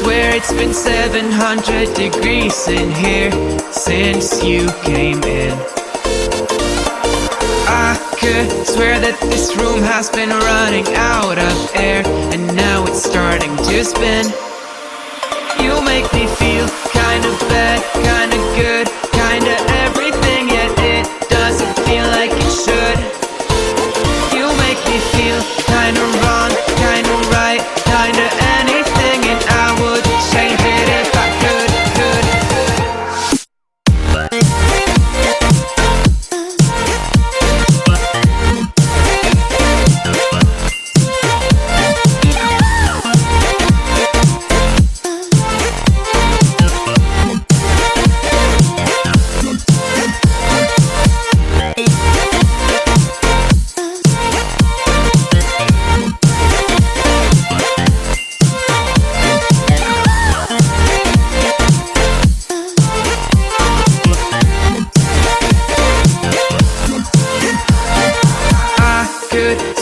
swear it's been 700 degrees in here since you came in. I could swear that this room has been running out of air, and now it's starting to spin. You make me feel kinda bad, kinda good, kinda everything, yet it doesn't feel like it should. You make me feel kinda wrong, kinda right, kinda anything, and I would change it if I could.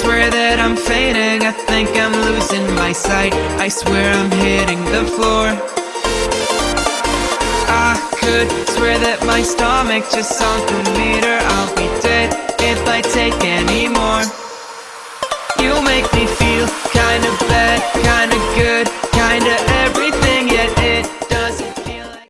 Swear that I'm fainting, I think I'm losing my sight, I swear I'm hitting the floor. I could swear that my stomach just sunk a meter. I'll be dead if I take any more. You make me feel kinda bad, kinda good, kinda